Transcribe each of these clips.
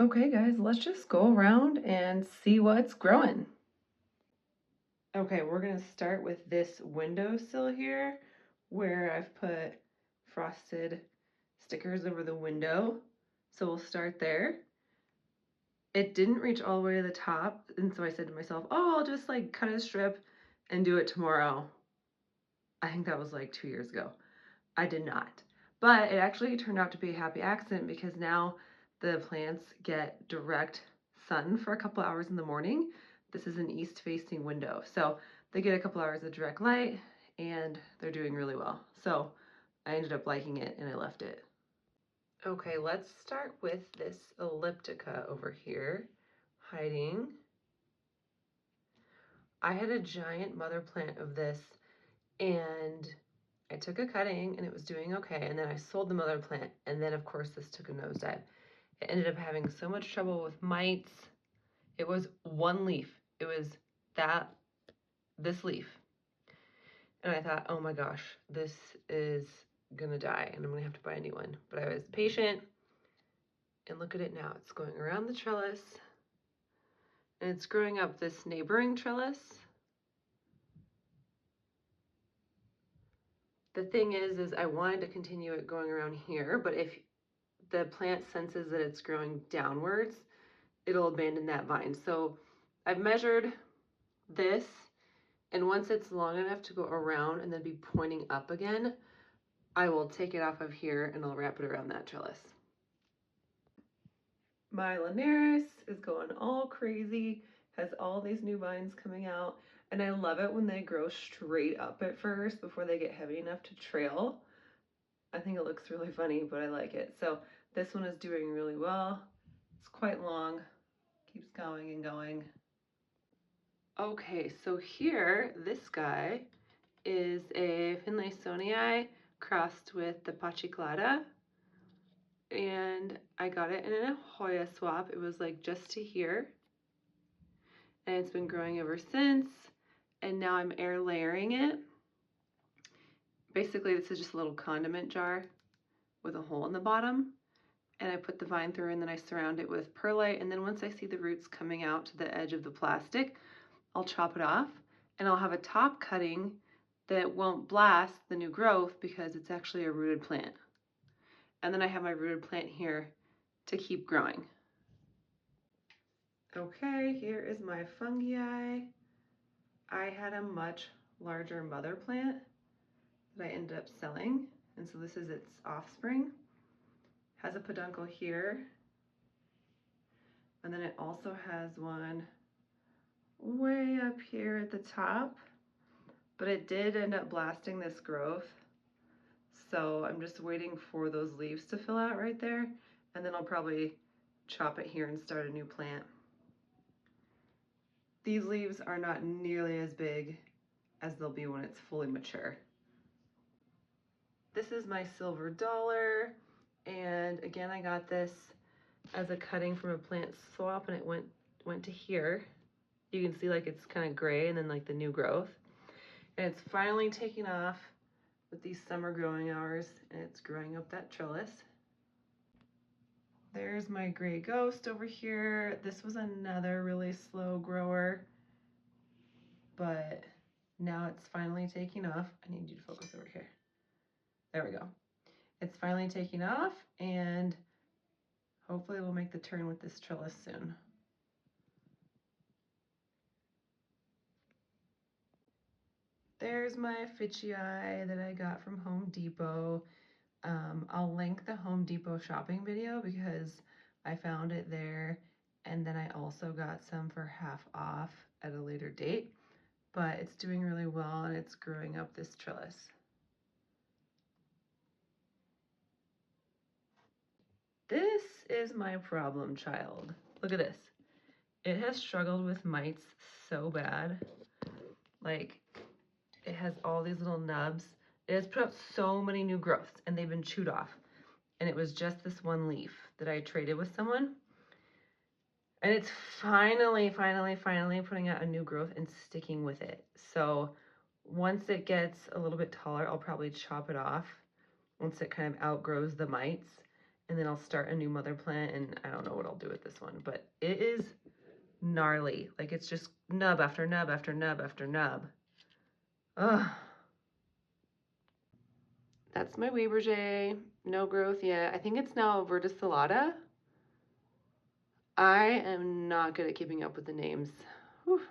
Okay, guys, let's just go around and see what's growing. Okay, we're gonna start with this windowsill here where I've put frosted stickers over the window. So we'll start there. It didn't reach all the way to the top, and so I said to myself, oh, I'll just like cut a strip and do it tomorrow. I think that was like 2 years ago. I did not. But it actually turned out to be a happy accident because now the plants get direct sun for a couple hours in the morning. This is an east facing window. So they get a couple hours of direct light and they're doing really well. So I ended up liking it and I left it. Okay, let's start with this elliptica over here, hiding. I had a giant mother plant of this and I took a cutting and it was doing okay, and then I sold the mother plant, and then of course this took a nosedive. It ended up having so much trouble with mites. It was one leaf. It was this leaf. And I thought, oh my gosh, this is gonna die and I'm gonna have to buy a new one. But I was patient, and look at it now. It's going around the trellis and it's growing up this neighboring trellis. The thing is I wanted to continue it going around here, but if the plant senses that it's growing downwards, it'll abandon that vine. So I've measured this, and once it's long enough to go around and then be pointing up again, I will take it off of here and I'll wrap it around that trellis. My Linares is going all crazy, has all these new vines coming out, and I love it when they grow straight up at first before they get heavy enough to trail. I think it looks really funny, but I like it. So this one is doing really well. It's quite long, keeps going and going. Okay, so here, this guy is a Finlaysonii crossed with the Pachiclata, and I got it in a Hoya swap. It was like just to here, and it's been growing ever since, and now I'm air layering it. Basically, this is just a little condiment jar with a hole in the bottom, and I put the vine through, and then I surround it with perlite, and then once I see the roots coming out to the edge of the plastic, I'll chop it off, and I'll have a top cutting that won't blast the new growth because it's actually a rooted plant. And then I have my rooted plant here to keep growing. Okay, here is my fungi. I had a much larger mother plant that I ended up selling, and so this is its offspring. Has a peduncle here, and then it also has one way up here at the top, but it did end up blasting this growth. So I'm just waiting for those leaves to fill out right there, and then I'll probably chop it here and start a new plant. These leaves are not nearly as big as they'll be when it's fully mature. This is my silver dollar, and again I got this as a cutting from a plant swap, and it went to here. You can see like it's kind of gray and then like the new growth, and it's finally taking off with these summer growing hours, and it's growing up that trellis. There's my gray ghost over here. This was another really slow grower, but now it's finally taking off. I need you to focus over here. There we go. It's finally taking off, and hopefully we'll make the turn with this trellis soon. There's my Ficii that I got from Home Depot. I'll link the Home Depot shopping video because I found it there, and then I also got some for half off at a later date, but it's doing really well and it's growing up this trellis. This is my problem child. Look at this. It has struggled with mites so bad. Like, it has all these little nubs. It has put up so many new growths and they've been chewed off. And it was just this one leaf that I traded with someone. And it's finally putting out a new growth and sticking with it. So once it gets a little bit taller, I'll probably chop it off once it kind of outgrows the mites. and then I'll start a new mother plant, and I don't know what I'll do with this one, but it is gnarly. Like, it's just nub after nub after nub after nub. Ugh. That's my Webergé. No growth yet. I think it's now verticillata. I am not good at keeping up with the names. Whew.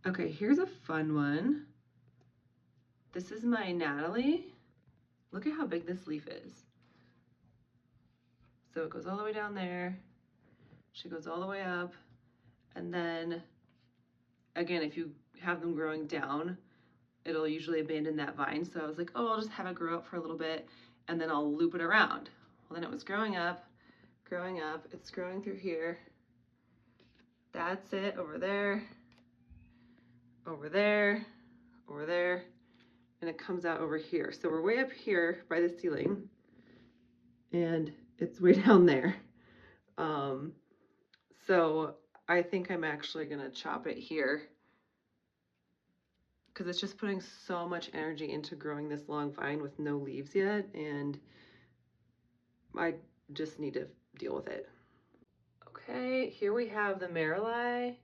Okay, here's a fun one. This is my Natalie. Look at how big this leaf is. So it goes all the way down there. She goes all the way up. And then, again, if you have them growing down, it'll usually abandon that vine. So I was like, oh, I'll just have it grow up for a little bit, and then I'll loop it around. Well, then it was growing up. It's growing through here. That's it, over there, over there, over there, and it comes out over here. So we're way up here by the ceiling, and it's way down there. So I think I'm actually gonna chop it here because it's just putting so much energy into growing this long vine with no leaves yet, and I just need to deal with it. Okay, here we have the Marilee,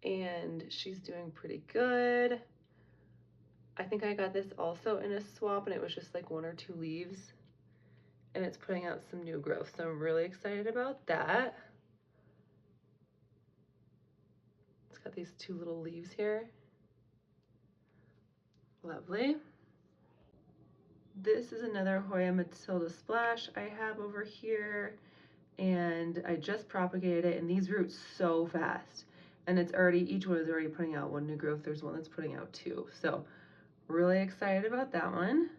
and she's doing pretty good. I think I got this also in a swap, and it was just like 1 or 2 leaves, and it's putting out some new growth, so I'm really excited about that. It's got these 2 little leaves here. Lovely. This is another Hoya Matilda Splash I have over here, and I just propagated it, and these roots so fast, and it's already, each one is already putting out 1 new growth. There's one that's putting out 2, so really excited about that one.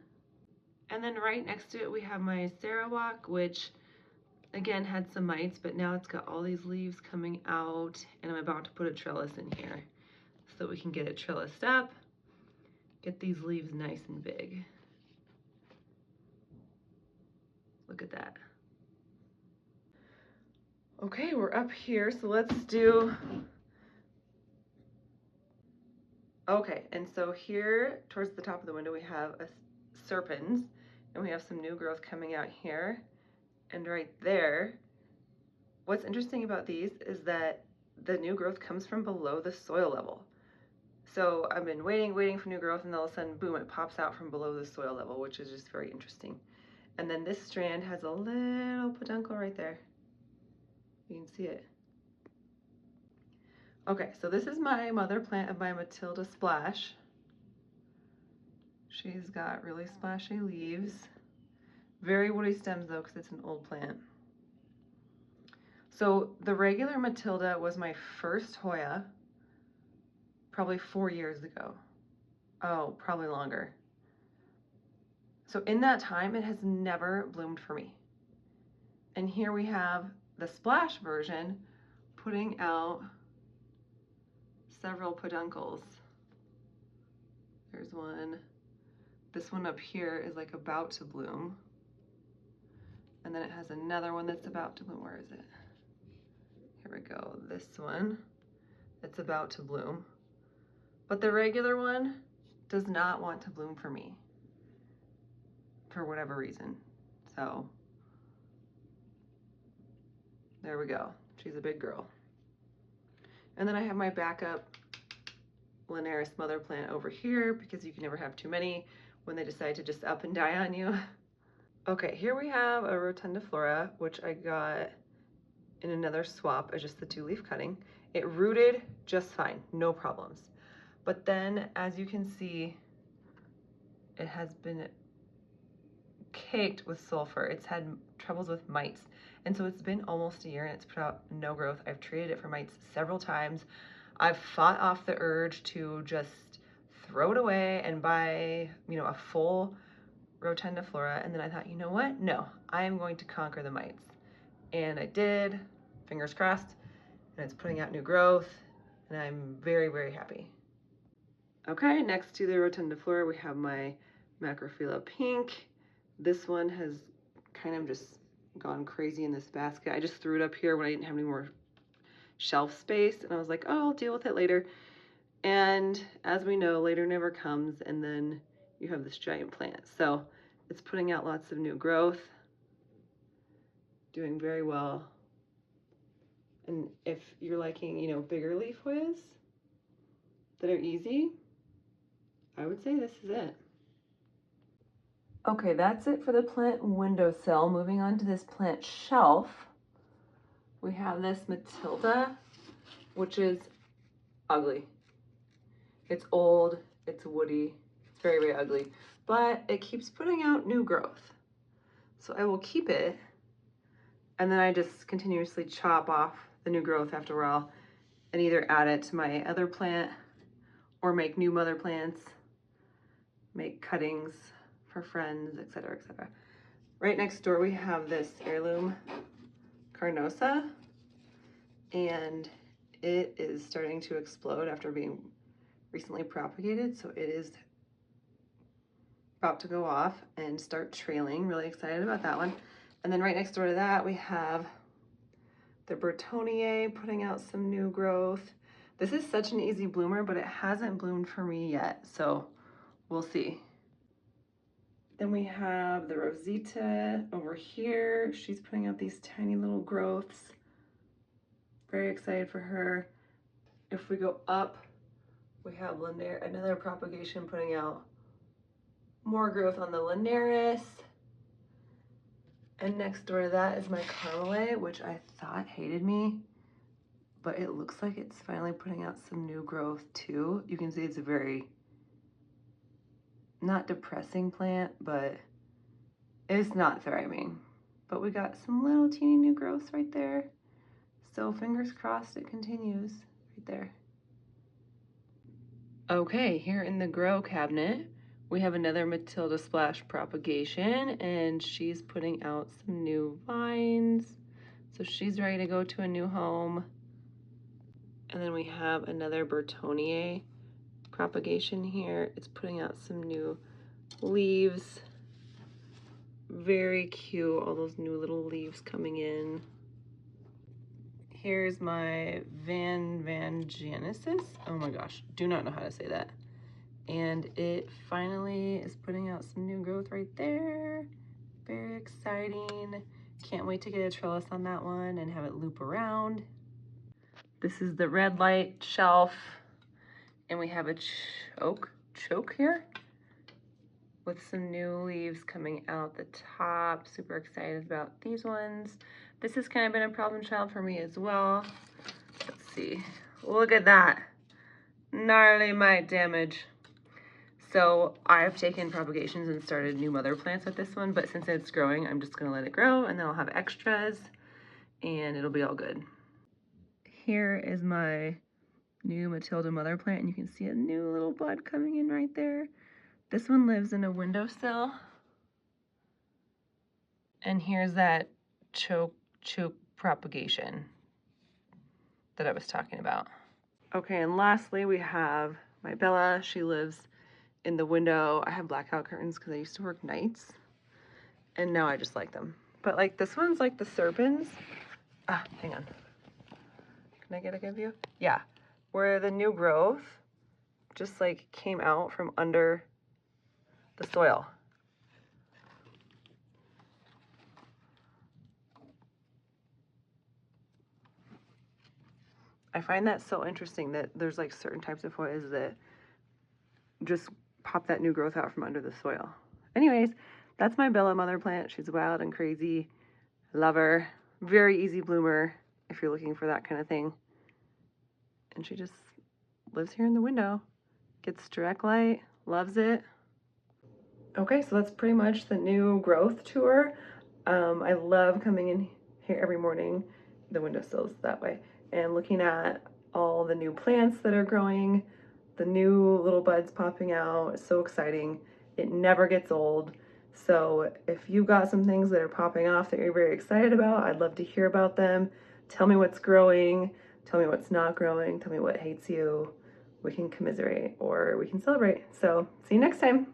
And then right next to it we have my Sarawak, which again had some mites, but now it's got all these leaves coming out, and I'm about to put a trellis in here so we can get it trellised up, get these leaves nice and big. Look at that. Okay, we're up here, so let's do, okay, and so here towards the top of the window we have a serpens, and we have some new growth coming out here, and right there. What's interesting about these is that the new growth comes from below the soil level. So I've been waiting for new growth, and all of a sudden, boom, it pops out from below the soil level, which is just very interesting. And then this strand has a little peduncle right there. You can see it. Okay, so this is my mother plant of my Matilda Splash. She's got really splashy leaves. Very woody stems though, because it's an old plant. So the regular Matilda was my first Hoya, probably 4 years ago. Oh, probably longer. So in that time, it has never bloomed for me. And here we have the Splash version putting out several peduncles. There's one. This one up here is like about to bloom. And then it has another one that's about to bloom. Where is it? Here we go. This one that's about to bloom. But the regular one does not want to bloom for me, for whatever reason. So there we go. She's a big girl. And then I have my backup Linares mother plant over here, because you can never have too many when they decide to just up and die on you. Okay, here we have a rotundiflora, which I got in another swap as just the 2-leaf cutting. It rooted just fine, no problems. But then, as you can see, it has been caked with sulfur. It's had troubles with mites. And so it's been almost a year and it's put out no growth. I've treated it for mites several times. I've fought off the urge to just throw it away and buy, a full rotundiflora. And then I thought, you know what? No, I am going to conquer the mites. And I did, fingers crossed, and it's putting out new growth, and I'm very, very happy. Okay, next to the rotundiflora, we have my Macrophylla pink. This one has kind of just gone crazy in this basket. I just threw it up here when I didn't have any more shelf space, and I was like, oh, I'll deal with it later. And as we know, later never comes, and then you have this giant plant. So it's putting out lots of new growth. doing very well. And if you're liking, you know, bigger leaf Hoyas that are easy, I would say this is it. Okay, that's it for the plant windowsill. Moving on to this plant shelf, we have this Matilda, which is ugly. It's old, it's woody, it's very, very ugly, but it keeps putting out new growth. So I will keep it, and then I just continuously chop off the new growth after a while and either add it to my other plant or make new mother plants, make cuttings for friends, etc., etc. Right next door we have this heirloom carnosa, and it is starting to explode after being recently propagated, so it is about to go off and start trailing. Really excited about that one. And then right next door to that we have the Bertonier putting out some new growth. This is such an easy bloomer, but it hasn't bloomed for me yet, so we'll see. Then we have the Rosita over here. She's putting out these tiny little growths. Very excited for her. If we go up, we have another propagation putting out more growth on the Linares. And next door to that is my Carmelet, which I thought hated me, but it looks like it's finally putting out some new growth too. You can see it's a very, not depressing plant, but it's not thriving. But we got some little teeny new growths right there. So fingers crossed it continues right there. Okay, here in the grow cabinet, we have another Matilda Splash propagation, and she's putting out some new vines. So she's ready to go to a new home. And then we have another Bertonier propagation here. It's putting out some new leaves. Very cute, all those new little leaves coming in. Here's my Van Genesis. Oh my gosh, do not know how to say that. And it finally is putting out some new growth right there. Very exciting. Can't wait to get a trellis on that one and have it loop around. This is the red light shelf, and we have a choke here with some new leaves coming out the top. Super excited about these ones. This has kind of been a problem child for me as well. Let's see, look at that. Gnarly mite damage. So I've taken propagations and started new mother plants with this one, but since it's growing, I'm just gonna let it grow and then I'll have extras and it'll be all good. Here is my new Matilda mother plant, and you can see a new little bud coming in right there. This one lives in a windowsill. And here's that choke propagation that I was talking about. Okay, and lastly we have my Bella. She lives in the window. I have blackout curtains because I used to work nights, and now I just like them. But like this one's like the serpents. Hang on. Can I get a good view? Yeah, where the new growth just like came out from under the soil. I find that so interesting that there's like certain types of Hoyas that just pop that new growth out from under the soil. Anyways, that's my Bella mother plant. She's wild and crazy. Love her. Very easy bloomer if you're looking for that kind of thing. And she just lives here in the window. Gets direct light, loves it. Okay, so that's pretty much the new growth tour. I love coming in here every morning, the windowsills that way, and looking at all the new plants that are growing, the new little buds popping out. It's so exciting. It never gets old. So if you've got some things that are popping off that you're very excited about, I'd love to hear about them. Tell me what's growing, tell me what's not growing, tell me what hates you. We can commiserate or we can celebrate. So see you next time.